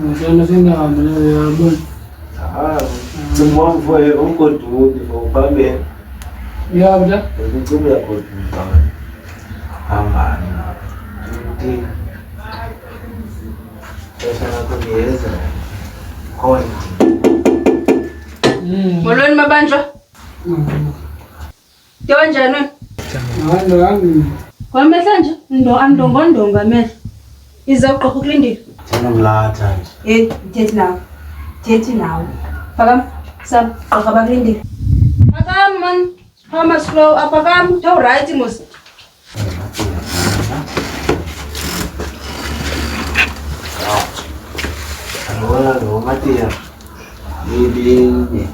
Ngicela singahambe yabo. Semua foi um conteúdo, vou para bem. Yabda. Eu tudo é conteúdo. Amana. Tudo. Essa é a coisa. Molweni mabandla. Kanjani wena? Hayi. Kwamehla nje andongondonga amehla. Iza uqoqa ukulindile. Mlatha nje. Thethi nawe. Phakama. Sam qoqa bakulindile. Phakama man. Hama slow aphakama. Thawu right mos. Agora não matia. Bibinha.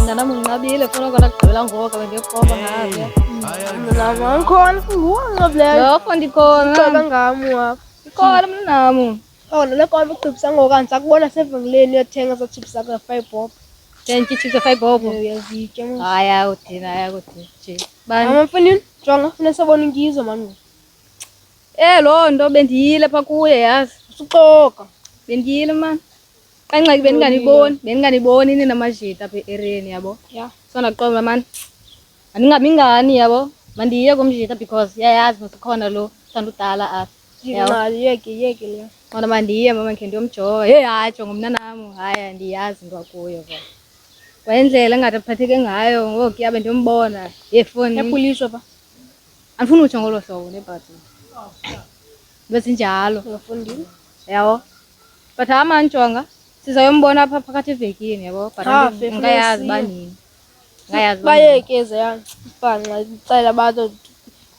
Ngana munqabile funa ukona kugqibela ngoku bengepopa ngabe. Mna ngikhona nguwe vele. Lokho ndikhona. Ucela ngami apha. Ikhona mnamo. Awona le konke uqhubisa ngokani sakubona sevenkileni uyothenga so chips zakho 5 bob. Thenki chips 5 bob. Uyazitya manje. Haya uthina nje. Bani? Mama mfanini jonga funa sabona ingizo manje. Lo nto bendiyile pha kuye yazi. Usuxoka. Bendiyile man. Kanxaki bendinganiboni nina majita apha e-areeni yabo. Yeah. So ndaqonda man. Andingabi ngani yabo. Mandiye kumjita because yayazi masikhona lo thanda udala apha. Imali yeke le. Ona mandiye mama ngeke ndiyomjoya. Hayi jonga mnanam. Haya ndiyazi into akuyo ke. Wayendlela engathi aphatheke ngayo ngoku yabe ndiyombona yefoni. Yapuliswa pha. Andifuni utsho ngolo hlobo nebhathi. Besinjalo. Ngafundile. Yabo. But amanjonga sizayombona apha phakathi evekini yabo. But ngayazi banini. Ngayazi bayekeze yani. Ibhanqa icela abantu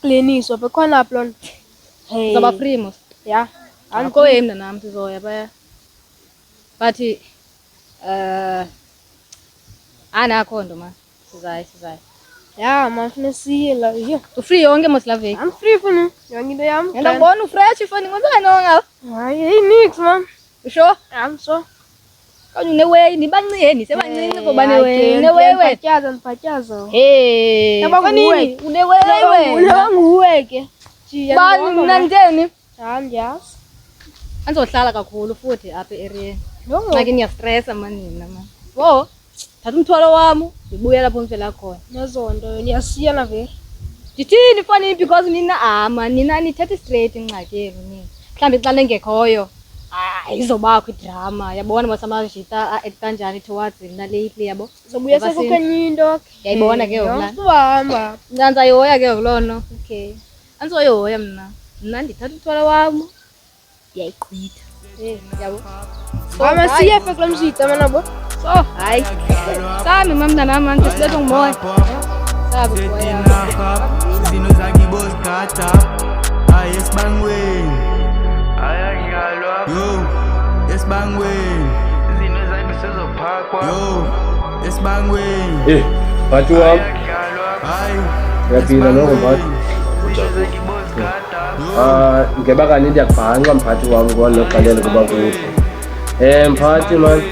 kliniswa pha khona apha lona. Hey. Zaba free mos. Yeah. Andikho yemna nam sizoya baya. But anakho ndo ma. Sizayi. Yeah, man funa siye la. Yo. Ufree yonke mos la veki. I'm free funa. Yonke into yami. Ngiyabona ufresh ifoni ngibona nonga. Hayi nix man. Usho? I'm so. Kanye neway nibancane sebancinci ngoba neway. Neway. Ndiphatyaza. Hey. Yaba nini? Uneway. Nguwe ke. Bani mna ndeni? Andiyazi. Andizohlala kakhulu futhi apha e-areeni. Yongo. Ngake ngiyastressa manina man. Wo. Thatha umthwalo wami, ngibuya lapho ngivela khona. Nezonto niyasiyana vele. Ndithini funny because nina nithethe straight ingxaki yenu nina. Mhlawumbi xa nengekhoyo, ayizobakho idrama. Yabona masamajita kanjani towards mina lately yabo. Zobuya sekukhenye into. Yayibona ke ngoku la. Uhamba. Ndanzayoya ke ngokulono. Okay. Andizoyoya mna. Mna ndithatha umthwalo wami. Yayiqhitha. Yabo. Mama siye fe kula mjita mana bo. So, hayi. Sami mamntanam manje sibetha ngumoya. Sabe boya. Sino zakibozikhatha. Hayi esibangweni. Ayangiyalwa. Yo, esibangweni. Sino zakisezophakwa. Yo, esibangweni. Bathi wami. Hayi. Yaphila noko bathi. Ngeba kanti ndiyakubhanqa mphathi wami kona nokugalela kuba kuhle. Mphathi man.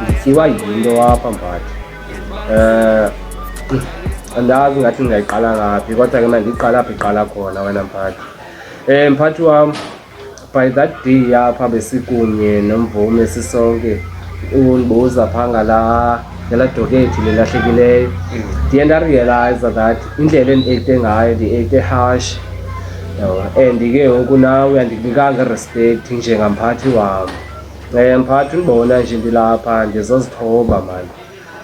Ndityiwa yinto apha mphathi. Andazi ngathi ndingayiqala ngaphi kodwa ke mandiqala apha iqala khona wena mphathi. Mphathi wam, by that day apha besikunye nomvume sisonke undibuza phaa ngela dokethi lelahlekileyo. Ndiye ndarealize that indlela endiekte ngayo ndiekte harsh. And ke ngoku nawe uyandinikanga respect njengamphathi wam. Mphathi undibona nje ndilapha ndizozithoba mani.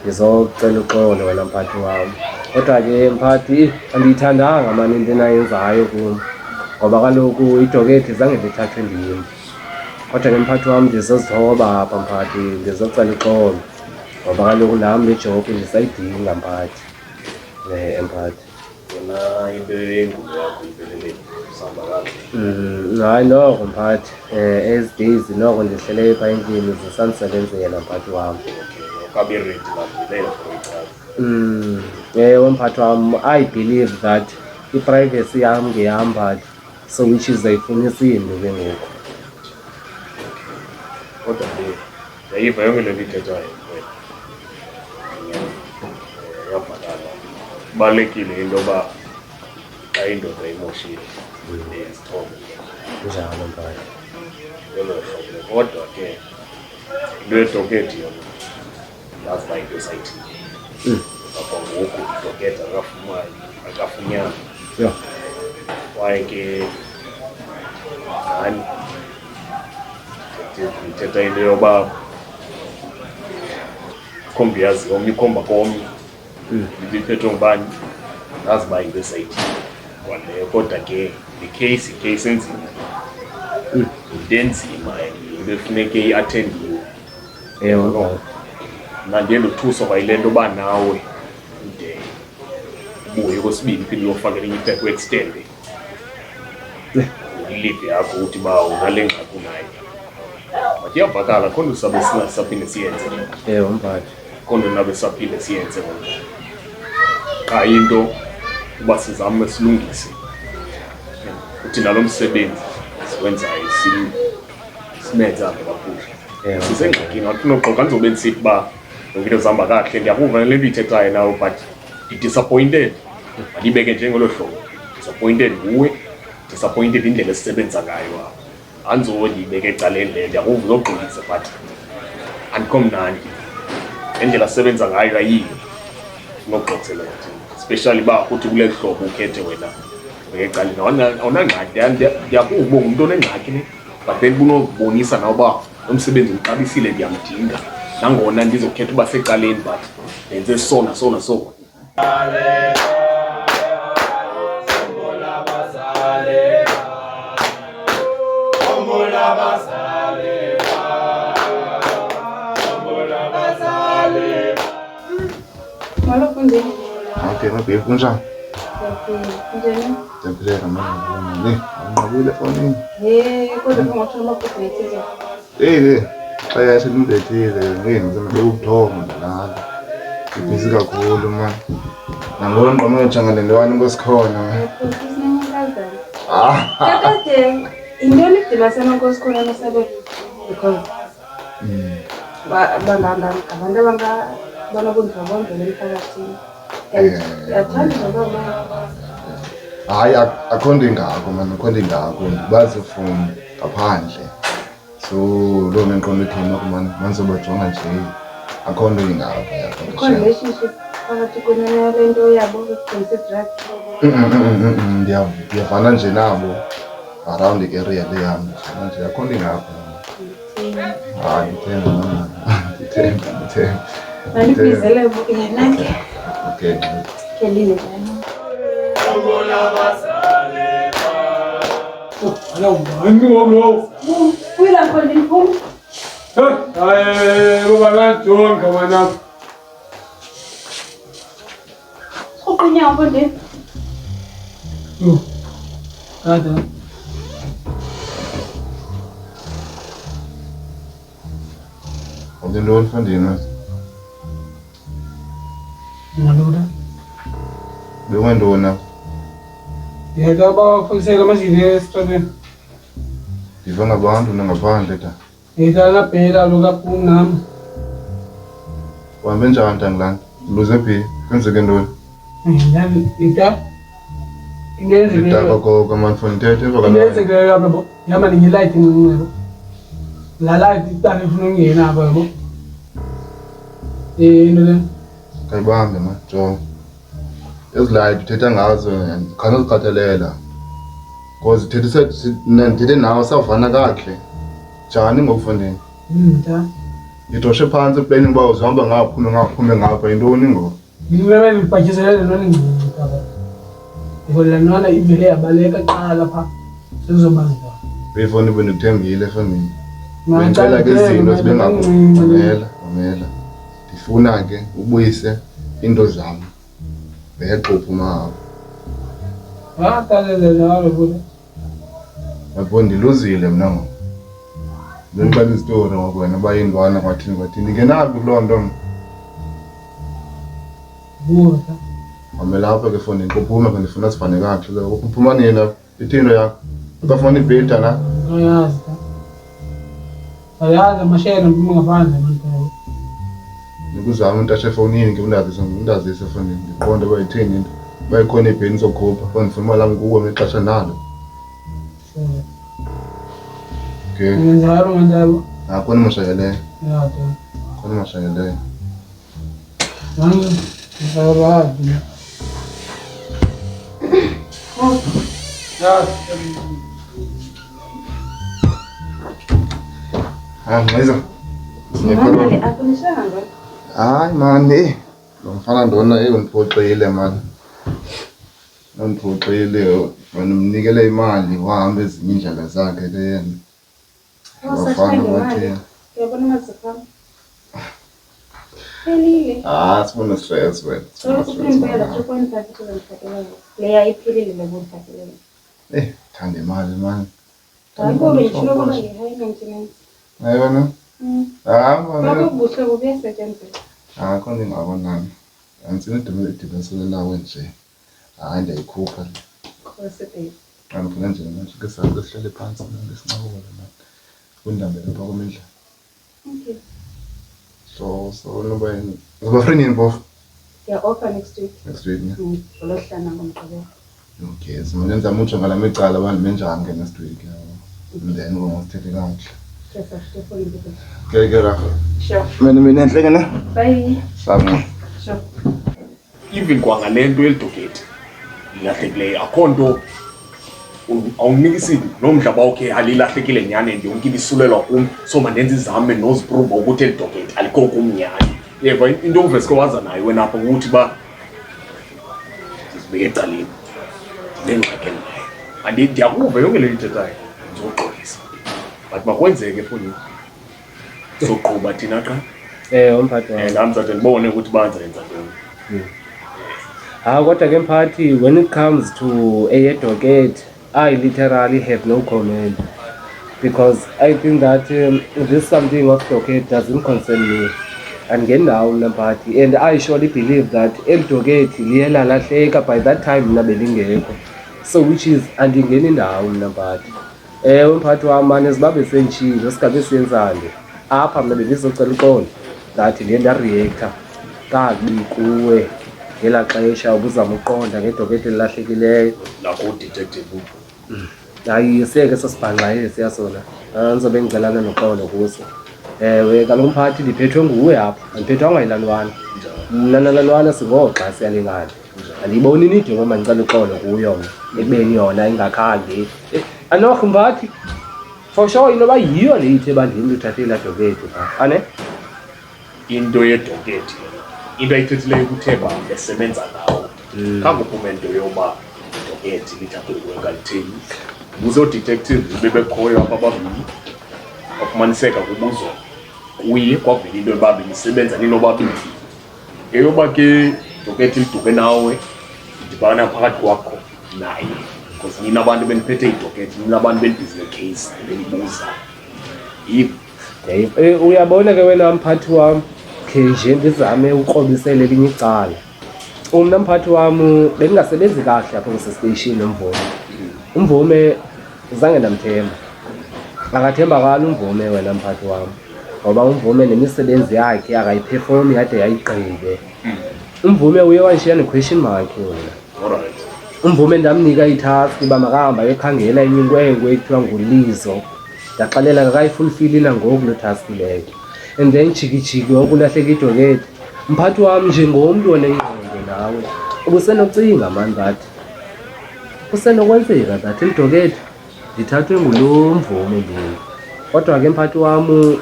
Ndizocela uxolo wena mphathi wam. Kodwa ke mphathi andiyithandanga mani into enayenzayo kum. Ngoba kaloku idokethi zange ndithathwe ndim. Kodwa ke mphathi wam ndizozithoba apha mphathi ndizocela uxolo. Ngoba kaloku nam le job ndisayidinga mphathi. Mphathi. Yona into yengulo yakho iphelele sihamba kahle. Hayi noko mphathi. As days noko ndihlele phaa endlini zisandisebenzela mphathi wam. Kabireti la Ewe mphathi wam, I believe that i-privacy yam ngeyam but so which is ayifunisa into ke ngoku. kodwa nje Yayiva yonke le nto ithethwayo wena. Yabhatala. Kubalulekile into yoba xa indoda imoshile izithombe. Njalo mphathi. Lolo hlobo. Kodwa ke into yedoketi yona yazi uba into sayithini. Apha ngoku idoketi akafunyanga. Yeah. Kwaye ke ngani ndithetha into yoba ikhombi yazi omnye ikhomba komnye ibiphethwe ngubani ndazi uba into esayithini kwaleyo kodwa ke le case enzima into enzima into efuneke iathendiwe mna ndiye ndothusa kwa yile nto uba nawe ude ubuye kwesibini phinde uyofaka elinye iphepha uextende ilive yakho uthi uba unale ngxaki unayo but iyavakala khona usabe saphinde siyenze mphathi. khona nabe saphinde siyenze qha into uba sizame silungise uthi nalo msebenzi siwenzayo simenze apha kakuhle sisengxakini wathi noxoxa ndizobe ndisithi uba yonke into zihamba kakuhle ndiyakuva nale nto ithethayo nawe but ndi-disappointed mandiyibeke njengolo hlobo disappointed nguwe disappointed indlela esisebenza ngayo apha andizondiyibeke ecaleni leyo ndiyakuva uzogqilisa but andikho mnandi indlela sisebenza ngayo ayiyo sinokuxoxela thina especially uba kuthi kule hlobo ukhethe wena ecaleni awunangxaki ndiyakuva uba ngumntu onengxaki le but then bunobonisa nawe uba lo msebenzi uqabisile ndiyamdinga nangona ndizokhetha uba secaleni but ndenze so naso naso. Malo Fundi. Okay, mabe kunjani? Njani? Ndiyaphileka manje. Ngqabule fonini. Kodwa ngothola ukubhetheza. Xa yaselumbethile ngenze ukuthoma nalapha. Ibhizi kakhulu man. Nangona ngqomo ejangale ndewani ngosikhona. Kade indoni idima seNkosikhona nasabe because abantu banobundlobongela emphakathini. Yathanda ngoba Hayi akho nto ingako man, akho nto ingako ndibazi ufuni ngaphandle. So lo menqondo ethina man sobajonga nje akho nto ingako yakho. relationship phakathi kunye lento yabo consider ndiyavana nje nabo around i-area le yam nje akho nto ingako. Hayi ndithemba. Manibizele yena ke. Okay. Kelile njani? Hello, bro. Wila khona imfumo. Hayi, baba John kamana. Uqunya Fundi. Ada. Onde ndo Fandina? Nalura. Bewendona. Yeka bafundisela amashini esitrabeni. Ndiva ngabantu nangaphandle ta. Yeka laphela lokaphungam. Uhambe njani Ntangilani? Luze phi? Kwenzeke ntoni? Yami ita. Ingenzeke. Nditaka ko manfoni thethe Ingenzeke lapha bo. Yama ni light ngqebo. La light itani ufuna ungena apha bo. Into le. Kayibambe ma, jo. Ezilight uthetha ngazo khana uzikhathalela. Because ndithethe nawe savana kakuhle. Njani ngokufundini? Nta. Ngidoshe phansi planning uba uzihamba ngaphume ngapha yintoni ngo? Ngibebe ngibhajiselele nona ngicaba. Ngoba nona ivele yabaleka qala pha. Sekuzobanza. Befoni bendikuthembile efondini. Ngicela ke izinto zibe ngakho. Mamela. Ndifuna ke ubuyise into zami. Beqophu mawo. Talele njalo futhi. Yabo ndiluzile mina ngo. Bengiqala istory ngokwena bayindwana kwathini ngenaphi kuloo nto. Buza. Mamela apha ke fondini kuphume ke ndifuna sifane kakuhle lo. Uphuma nini ithino yakho? Ukafuna ibheda la? Ayazi. Ayazi amashayela ngiphuma ngaphandle manje. Nikuzama into efonini ngikundazi efonini. Ngiqonda bayithini into. Bayikhona ibheni zokhupha. Bangifuna imali yami kuwe ngexesha nalo. Okay. Ngenzalo manje. Akona mashayele. Ya, Akona mashayele. manje ngizawubazi. Ya. Maiza. Mali akunishanga ngoba. Hayi mani. Lo mfana ndona ungiphoxile mani. Ungiphoxile mnikele imali wahamba ezinye indlela zakhe leyena. Wafana bathi. Yabona mazifana. Elile. Sifuna stress wena. Sokuphindela 2.5 kuzongiphathela. Leya iphilile lekuphathela. Thanda imali mani. Hayibo ngishilo bona ngi-high maintenance. Ayona? Mani. Bakubuhle kubuyasetshenziswa. Khona ingabonani. Angisini idibesele lawe nje. Hayi ndiyayikhupha. Khosebe. Ngifuna nje manje ke sihlale phansi ngesinqabulo manje. Kundambele lapha komendla. Okay. So noba friend involved. Yeah, offer next week. Next week, yeah. Ngolohlana ngomqibelo. Okay, so manje ngizamutsho ngala micala abantu benjani ke next week yabo. And then ngosithethe kahle. Okay, Rafa. Sure. Mina enhle ne? Bye. Sabe. Sure. Even kwangalento elidogeti ilahlekileyo akho nto awunikisile nomdlaba okay alilahlekile nyane nje yonke ibisulelwa kum so mandenze izame noziprova ukuthi elidogeti alikho kumnyane yeva into oveske waza nayo wena apha ukuthi ba sizibeke ecaleni nengxaki nayo ndiyakuva yonke le ithethayo ndizoxolisa but makwenzeke efoni soqhuba thina xa Umphathi wami. nami sathi ndibone ukuthi banzenza ntoni. Kodwa ke mphathi, when it comes to Edogate, I literally have no comment because I think that this something of Edogate doesn't concern me. And ngendawo mna mphathi, and I surely believe that Edogate liye lalahleka by that time mna belingekho. So which is andingeni ndawo mna mphathi. Umphathi wam mane sibabe sentshilo singabe siyenzande. Apha mna bendizocela uqonda ngathi ndiye ndareactor kakubi kuwe ngela xesha ubuzama uqonda ngedoketi elilahlekileyo Lakho detective hayi seke sosibhanqa siyasona andizobe ngicelana noqondo kuso ewe kaloku mphathi ndiphethwe nguwe apha andiphethwanga yilalwana mna nalalwana singoxa siyalingana andiyiboni nidingo uba ndicela uqondo kuyo mna ekubeni yona ingakhange anorho mphathi for sure inoba yiyo le ithi ebandini uthathe ilaa doketi phaa ane into yedoketi into ayithethileyo ukuthemba esebenza nawo kanguphume into yoba idoketi lithathwe wenkalitheni buze odetective bebekhoyo apha ababini wafumaniseka kubuzo kuye kwavela into ebabini isebenza ninobabili eyoba ke idoketi lidube nawe idibana phakathi kwakho naye because nina abantu beniphethe idoketi nina abantu benibhizi necase benibuza uyabona ke wena mphathi wam khe nje ndizame ukrobisela elinye icala umna mphathi wam bendingasebenzi kahle apho kusestation umvume zange ndamthemba akathembakali umvume wena mphathi wam ngoba umvume nemisebenzi yakhe akayiperformi yade yayigqibe umvume uye wanshiya ne-question mark wena umvume ndamnika itask uba makahamba ayokhangela enye inkwenkwe ekuthiwa nguLizo ndaxelela akayifulfili nangoku loo task leyo and then jikijiki wokulahleka idoketi mphathi wam njengomntu onengqondo nawe ubusenocinga mani bathi kusenokwenzeka that idoketi ndithathwe ngulo mvume leyo kodwa ke mphathi wam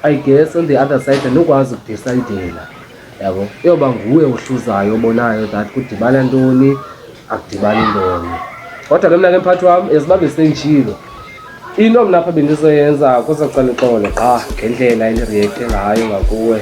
I guess on the other side andikwazi ukudisayidela yabo iyoba nguwe ohluzayo obonayo that kudibana ntoni akudibani ntoni kodwa ke mna ke mphathi wam ezibabe sentshilo into mna apha bendizoyenza kusacala uxolo qha ngendlela endireacte ngayo ngakuwe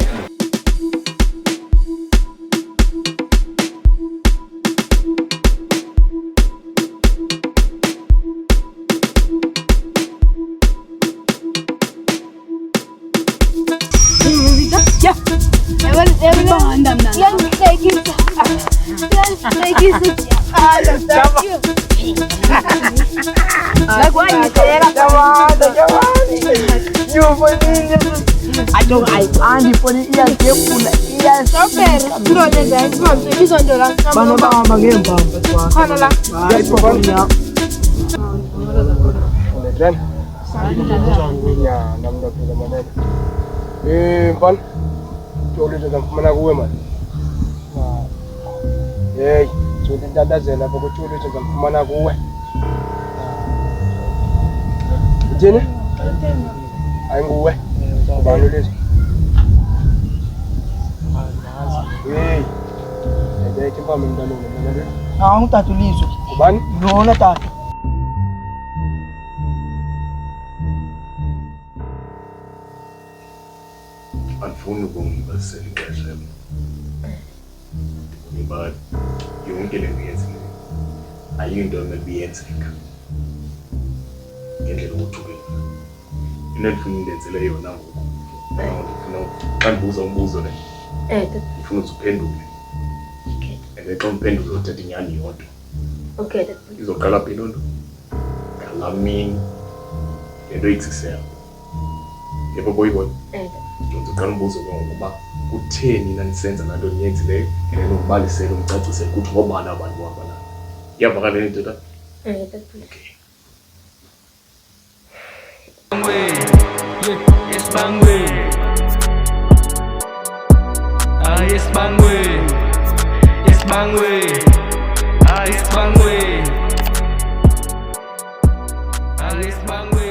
Jamani, Ajo ayibandi foni iyazefuna Sopera, ndone nje ngomso izondo la. bana bahamba ngembamba kwa Khona la. yayiphonya Ndren. Ya, namda phela manene. Mfana. Tolo nje ngifumana kuwe manje. Hey, tsholi ntatazela lapho kuthuli nje ngifumana kuwe. Uthini? Ayinguwe. Ubani lezi? Hey. Ndeke mpami mntana lo. ngitata ulizwe Ubani? lona tata Andifuni ukungibalisela ixesha elo. Ngoba yonke le nto yenzileyo ayinto emele iyenzeka ngendlela othukile. Into endifuna undenzele yona ngoku. Ndifuna xa ndibuza umbuzo le. Ndifuna uthi uphendule. And xa umphendule uthetha inyani yodwa. Okay. Izoqala phi loo nto? Ngalaa mini le nto itsisela. Yebo boyibona? Ndiqala umbuzo ke ngokuba kutheni nanisenza laa nto niyenzileyo and ukubalisela umcacisele ukuthi ngobani abantu bahamba nabo. Iyavakala le nto tata? Okay. Yes, bangwe. Yes, bangwe. Yes, bangwe. Yes, bangwe. Yes, bangwe.